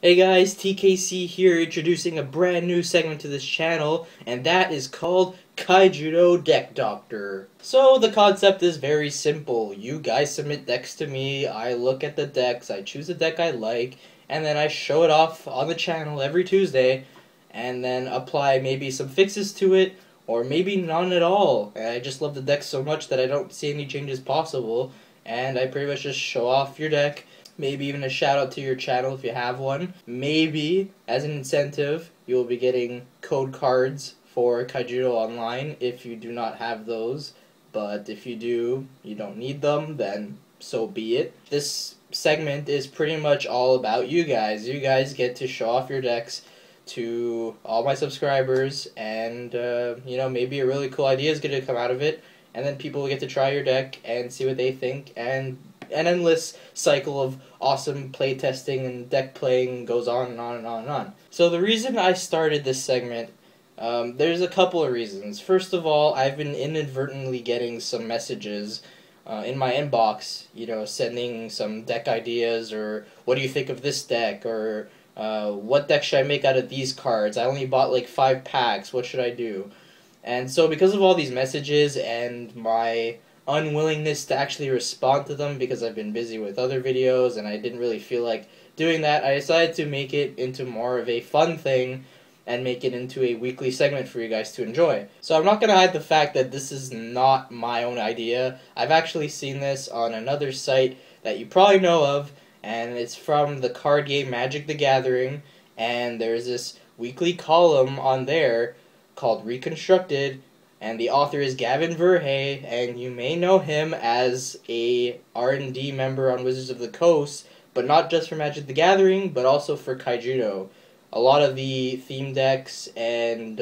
Hey guys, TKC here, introducing a brand new segment to this channel, and that is called Kaijudo Deck Doctor. So the concept is very simple. You guys submit decks to me, I look at the decks, I choose a deck I like, and then I show it off on the channel every Tuesday, and then apply maybe some fixes to it, or maybe none at all. And I just love the deck so much that I don't see any changes possible, and I pretty much just show off your deck. Maybe even a shout out to your channel if you have one. Maybe, as an incentive, you will be getting code cards for Kaijudo Online if you do not have those. But if you do, you don't need them, then so be it. This segment is pretty much all about you guys. You guys get to show off your decks to all my subscribers, and maybe a really cool idea is going to come out of it, and then people will get to try your deck and see what they think, and an endless cycle of awesome playtesting and deck playing goes on and on and on and on. So the reason I started this segment, there's a couple of reasons. First of all, I've been inadvertently getting some messages in my inbox, sending some deck ideas, or what do you think of this deck, or what deck should I make out of these cards? I only bought like 5 packs, what should I do? And so because of all these messages and my unwillingness to actually respond to them because I've been busy with other videos and I didn't really feel like doing that, I decided to make it into more of a fun thing and make it into a weekly segment for you guys to enjoy. So I'm not going to hide the fact that this is not my own idea. I've actually seen this on another site that you probably know of, and it's from the card game Magic the Gathering, and there's this weekly column on there called Reconstructed, and the author is Gavin Verhey, and you may know him as a R&D member on Wizards of the Coast, but not just for Magic the Gathering, but also for Kaijudo. A lot of the theme decks and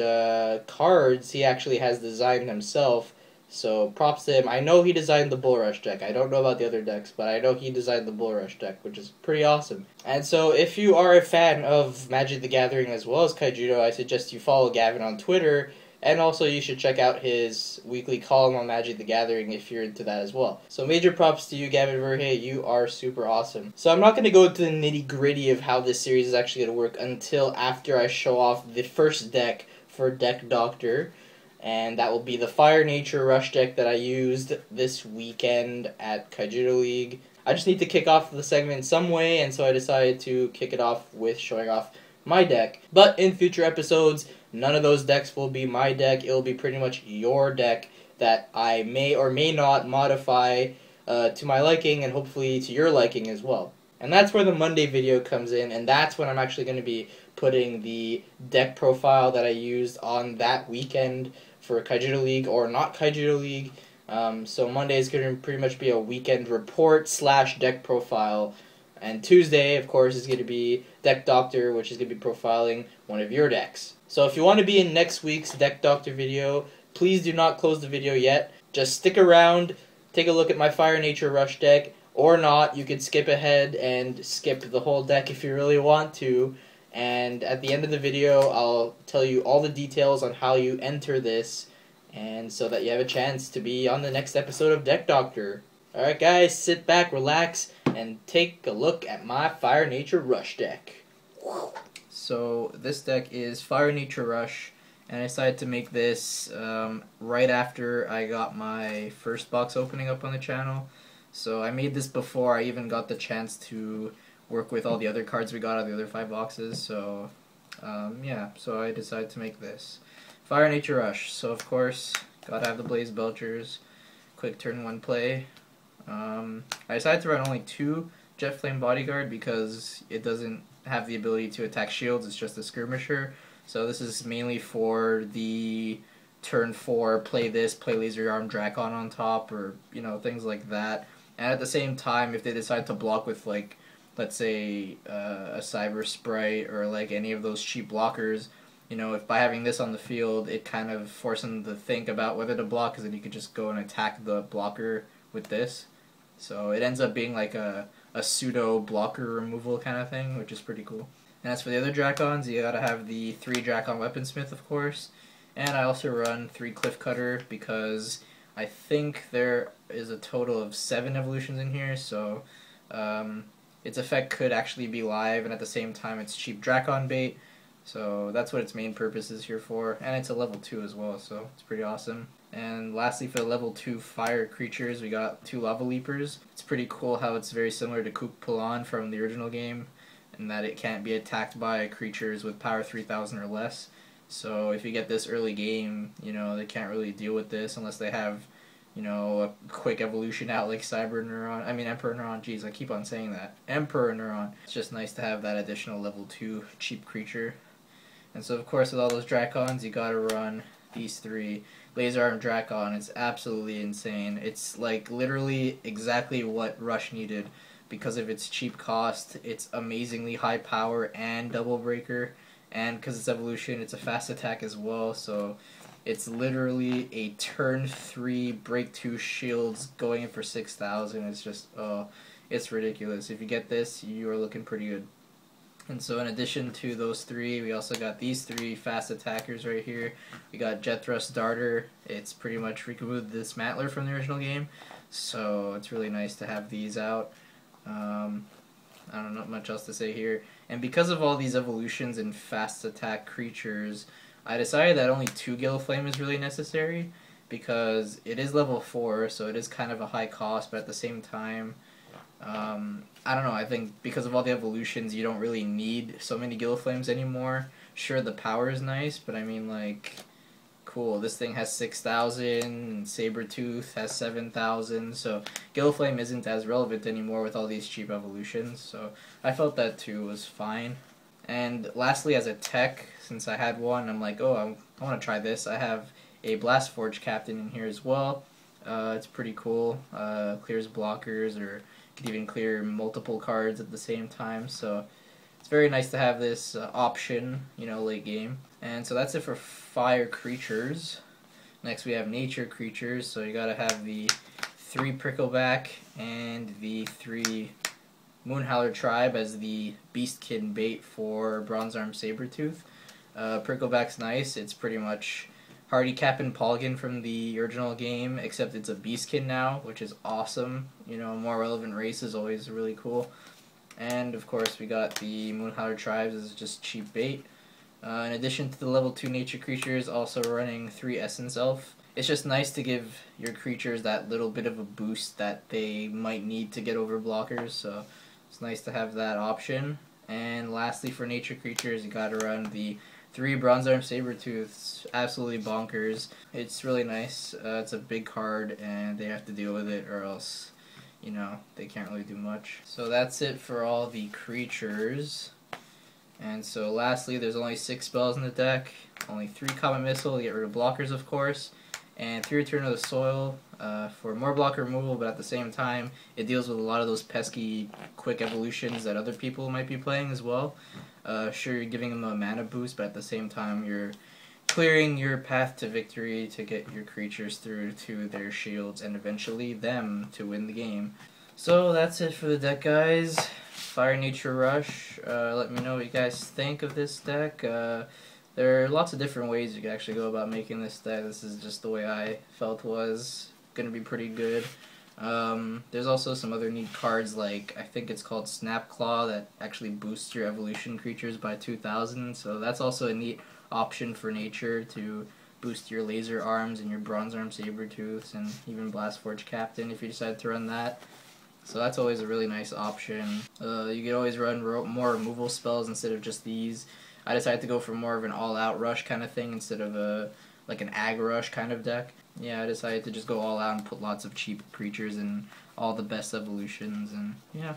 cards he actually has designed himself, so props to him. I know he designed the Bull Rush deck. I don't know about the other decks, but I know he designed the Bull Rush deck, which is pretty awesome. And so if you are a fan of Magic the Gathering as well as Kaijudo, I suggest you follow Gavin on Twitter. And also you should check out his weekly column on Magic the Gathering if you're into that as well. So major props to you, Gavin Verhey. You are super awesome. So I'm not going to go into the nitty-gritty of how this series is actually going to work until after I show off the first deck for Deck Doctor. And that will be the Fire Nature Rush deck that I used this weekend at Kaijudo League. I just need to kick off the segment in some way, and so I decided to kick it off with showing off my deck. But in future episodes, none of those decks will be my deck. It'll be pretty much your deck that I may or may not modify to my liking, and hopefully to your liking as well. And that's where the Monday video comes in, and that's when I'm actually going to be putting the deck profile that I used on that weekend for Kaijudo League or not Kaijudo League. So Monday is going to pretty much be a weekend report / deck profile. And Tuesday, of course, is going to be Deck Doctor, which is going to be profiling one of your decks. So if you want to be in next week's Deck Doctor video, please do not close the video yet. Just stick around, take a look at my Fire Nature Rush deck, or not. You can skip ahead and skip the whole deck if you really want to. And at the end of the video, I'll tell you all the details on how you enter this, and so that you have a chance to be on the next episode of Deck Doctor. Alright guys, sit back, relax, and take a look at my Fire Nature Rush deck. So this deck is Fire Nature Rush, and I decided to make this right after I got my first box opening up on the channel. So I made this before I even got the chance to work with all the other cards we got out of the other 5 boxes. So yeah, so I decided to make this Fire Nature Rush. So of course, gotta have the Blaze Belchers, quick turn 1 play. I decided to run only 2 Jet Flame Bodyguard because it doesn't have the ability to attack shields, it's just a skirmisher. So this is mainly for the turn 4, play this, play Laser Arm Drakon on top, or things like that. And at the same time, if they decide to block with, like, let's say a Cyber Sprite or like any of those cheap blockers, if by having this on the field, it kind of forces them to think about whether to block, because then you could just go and attack the blocker with this. So it ends up being like a pseudo blocker removal kind of thing, which is pretty cool. And as for the other Drakons, you gotta have the 3 Drakon Weaponsmith, of course. And I also run 3 Cliff Cutter because I think there is a total of 7 evolutions in here, so its effect could actually be live, and at the same time it's cheap Drakon bait. So that's what its main purpose is here for, and it's a level 2 as well, so it's pretty awesome. And lastly, for the level 2 fire creatures, we got 2 Lava Leapers. It's pretty cool how it's very similar to Kuk Palan from the original game, and that it can't be attacked by creatures with power 3000 or less. So if you get this early game, you know, they can't really deal with this unless they have, you know, a quick evolution out like Emperor Neuron, jeez, I keep on saying that. Emperor Neuron. It's just nice to have that additional level 2 cheap creature. And so of course with all those Drakons, you gotta run these 3. Laser Arm Drakon, it's absolutely insane. It's like literally exactly what Rush needed because of its cheap cost, its amazingly high power and double breaker, and because it's evolution, it's a fast attack as well, so it's literally a turn 3 break 2 shields going in for 6,000. It's just, oh, it's ridiculous. If you get this, you are looking pretty good. And so in addition to those 3, we also got these 3 fast attackers right here. We got Jet Thrust Darter. It's pretty much Rikubu the Dismantler from the original game, so it's really nice to have these out. I don't know much else to say here. And because of all these evolutions and fast attack creatures, I decided that only 2 Gilflame is really necessary, because it is level 4, so it is kind of a high cost, but at the same time, I don't know, I think because of all the evolutions, you don't really need so many Gilflames anymore. Sure, the power is nice, but I mean, like, cool, this thing has 6,000, and Sabertooth has 7,000, so Gilflame isn't as relevant anymore with all these cheap evolutions, so I felt that too was fine. And lastly, as a tech, since I had one, I'm like, oh, I want to try this. I have a Blast Forge Captain in here as well. It's pretty cool. Clears blockers, or could even clear multiple cards at the same time, so it's very nice to have this option, you know, late game. And so that's it for fire creatures. Next we have nature creatures, so you gotta have the 3 Prickleback and the 3 Moonhowler Tribe as the Beastkin bait for Bronze Arm Sabertooth. Prickleback's nice. It's pretty much Hardy Cap'n Polgan from the original game, except it's a Beastkin now, which is awesome. You know, more relevant race is always really cool. And of course we got the Moonhowler Tribes as just cheap bait. In addition to the level 2 nature creatures, also running 3 Essence Elf. It's just nice to give your creatures that little bit of a boost that they might need to get over blockers, so it's nice to have that option. And lastly, for nature creatures, you gotta run the 3 Bronze Arm Sabertooths. Absolutely bonkers. It's really nice. It's a big card, and they have to deal with it, or else, you know, they can't really do much. So that's it for all the creatures. And so lastly, there's only 6 spells in the deck. Only 3 Comet Missile to get rid of blockers, of course. And 3 Return to the Soil for more blocker removal, but at the same time, it deals with a lot of those pesky quick evolutions that other people might be playing as well. Sure, you're giving them a mana boost, but at the same time, you're clearing your path to victory to get your creatures through to their shields and eventually them to win the game. So that's it for the deck, guys. Fire Nature Rush. Let me know what you guys think of this deck. There are lots of different ways you can actually go about making this deck. This is just the way I felt was going to be pretty good. There's also some other neat cards, like I think it's called Snapclaw, that actually boosts your evolution creatures by 2,000, so that's also a neat option for nature to boost your laser arms and your bronze arm Sabertooths, and even Blast Forge Captain if you decide to run that. So that's always a really nice option. You could always run more removal spells instead of just these. I decided to go for more of an all-out rush kind of thing instead of like an ag rush kind of deck. Yeah, I decided to just go all out and put lots of cheap creatures and all the best evolutions, and yeah,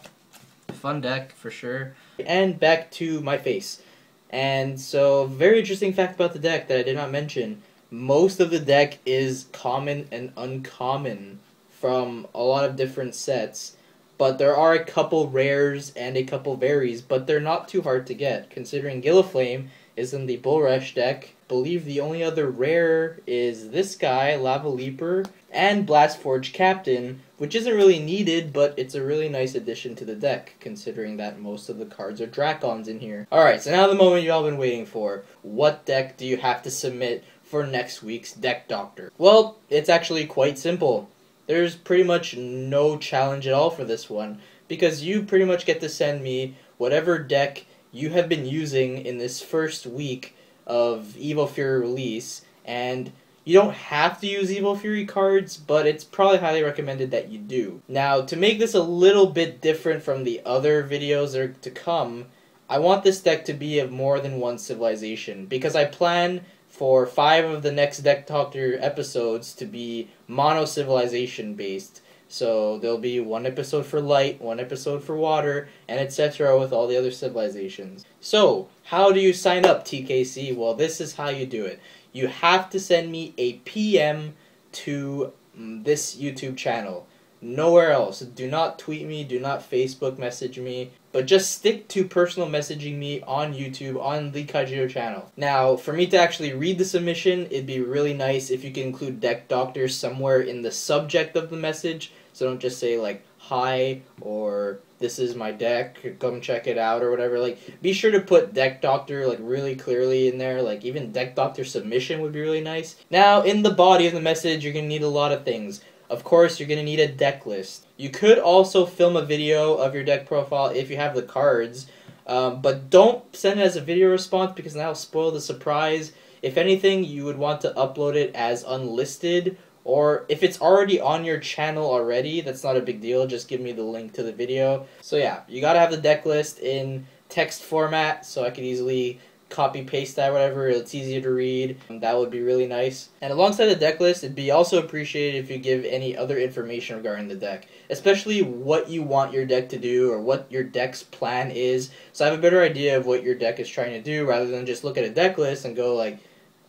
fun deck for sure. And back to my face. And so, very interesting fact about the deck that I did not mention. Most of the deck is common and uncommon from a lot of different sets, but there are a couple rares and a couple varies, but they're not too hard to get, considering Gilliflame is in the Bull Rush deck. I believe the only other rare is this guy, Lava Leaper, and Blast Forge Captain, which isn't really needed, but it's a really nice addition to the deck, considering that most of the cards are Drakons in here. Alright, so now the moment you've all been waiting for. What deck do you have to submit for next week's Deck Doctor? Well, it's actually quite simple. There's pretty much no challenge at all for this one, because you pretty much get to send me whatever deck you have been using in this first week of Evil Fury release, and you don't have to use Evil Fury cards, but it's probably highly recommended that you do. Now, to make this a little bit different from the other videos that are to come, I want this deck to be of more than one civilization, because I plan for 5 of the next Deck Doctor episodes to be mono-civilization based. So there'll be 1 episode for light, 1 episode for water, and etc. with all the other civilizations. So, how do you sign up, TKC? Well, this is how you do it. You have to send me a PM to this YouTube channel. Nowhere else. Do not tweet me, do not Facebook message me, but just stick to personal messaging me on YouTube, on the Kaijudo channel. Now, for me to actually read the submission, it'd be really nice if you can include Deck Doctor somewhere in the subject of the message, so don't just say like, hi, or this is my deck, come check it out, or whatever. Like, be sure to put Deck Doctor like really clearly in there. Like, even Deck Doctor submission would be really nice. Now, in the body of the message, you're going to need a lot of things. Of course, you're going to need a deck list. You could also film a video of your deck profile if you have the cards, but don't send it as a video response because that'll spoil the surprise. If anything, you would want to upload it as unlisted, or if it's already on your channel already, that's not a big deal, just give me the link to the video. So yeah, you gotta have the deck list in text format so I could easily copy paste that, whatever, it's easier to read. That would be really nice. And alongside the deck list, it'd be also appreciated if you give any other information regarding the deck, especially what you want your deck to do or what your deck's plan is, so I have a better idea of what your deck is trying to do rather than just look at a deck list and go like,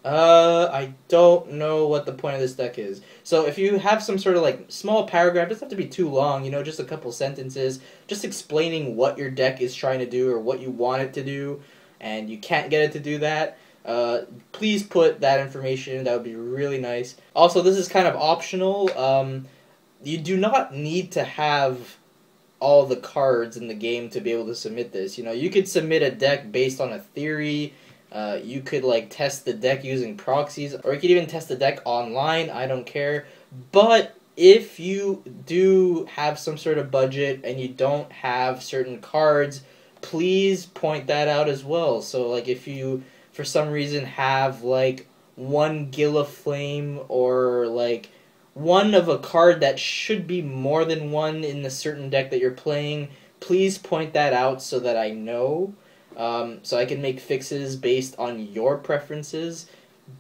I don't know what the point of this deck is. So if you have some sort of like small paragraph, it doesn't have to be too long, you know, just a couple sentences, just explaining what your deck is trying to do or what you want it to do, and you can't get it to do that, please put that information. That would be really nice. Also, this is kind of optional. You do not need to have all the cards in the game to be able to submit this. You know, you could submit a deck based on a theory. You could like test the deck using proxies, or you could even test the deck online. I don't care. But if you do have some sort of budget and you don't have certain cards, please point that out as well. So like if you for some reason have like 1 Gilliflame or like one of a card that should be more than one in the certain deck that you're playing, please point that out so that I know, so I can make fixes based on your preferences.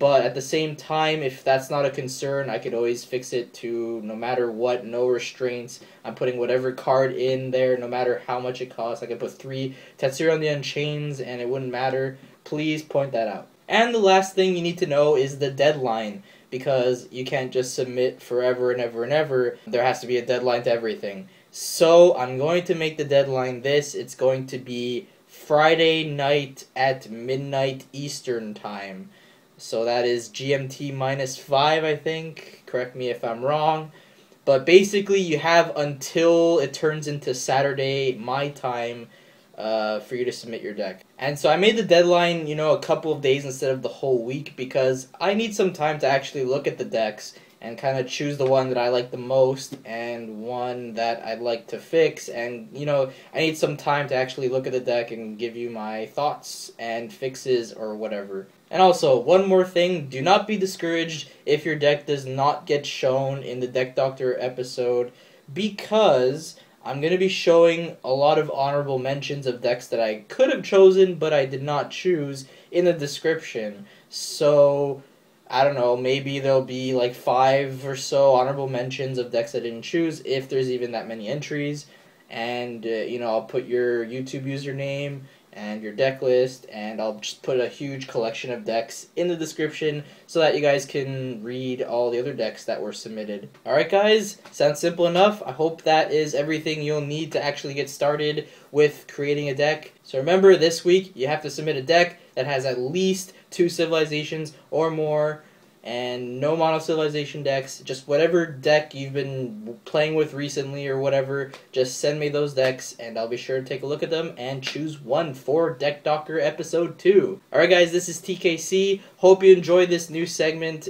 But at the same time, if that's not a concern, I could always fix it to no matter what, no restraints. I'm putting whatever card in there, no matter how much it costs. I could put 3 Tetsuya on the Unchains, and it wouldn't matter. Please point that out. And the last thing you need to know is the deadline, because you can't just submit forever and ever and ever. There has to be a deadline to everything. So I'm going to make the deadline this. It's going to be Friday night at midnight Eastern time. So that is GMT -5, I think. Correct me if I'm wrong. But basically, you have until it turns into Saturday, my time, for you to submit your deck. And so I made the deadline, you know, a couple of days instead of the whole week, because I need some time to actually look at the decks and kind of choose the one that I like the most and one that I'd like to fix. And, you know, I need some time to actually look at the deck and give you my thoughts and fixes or whatever. And also, one more thing, do not be discouraged if your deck does not get shown in the Deck Doctor episode, because I'm going to be showing a lot of honorable mentions of decks that I could have chosen, but I did not choose in the description. So, I don't know, maybe there'll be like 5 or so honorable mentions of decks I didn't choose, if there's even that many entries. And, you know, I'll put your YouTube username and your deck list, and I'll just put a huge collection of decks in the description so that you guys can read all the other decks that were submitted. Alright guys, sounds simple enough. I hope that is everything you'll need to actually get started with creating a deck. So remember, this week you have to submit a deck that has at least 2 civilizations or more, and no mono-civilization decks. Just whatever deck you've been playing with recently or whatever, just send me those decks and I'll be sure to take a look at them and choose one for Deck Doctor Episode 2. Alright guys, this is TKC. Hope you enjoyed this new segment.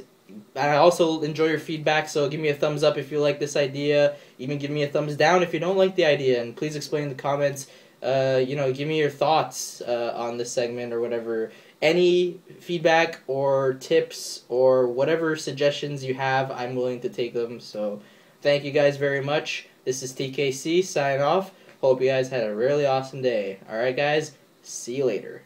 I also enjoy your feedback, so give me a thumbs up if you like this idea. Even give me a thumbs down if you don't like the idea, and please explain in the comments. Give me your thoughts on this segment or whatever. Any feedback or tips or whatever suggestions you have, I'm willing to take them. So thank you guys very much. This is TKC, signing off. Hope you guys had a really awesome day. Alright guys, see you later.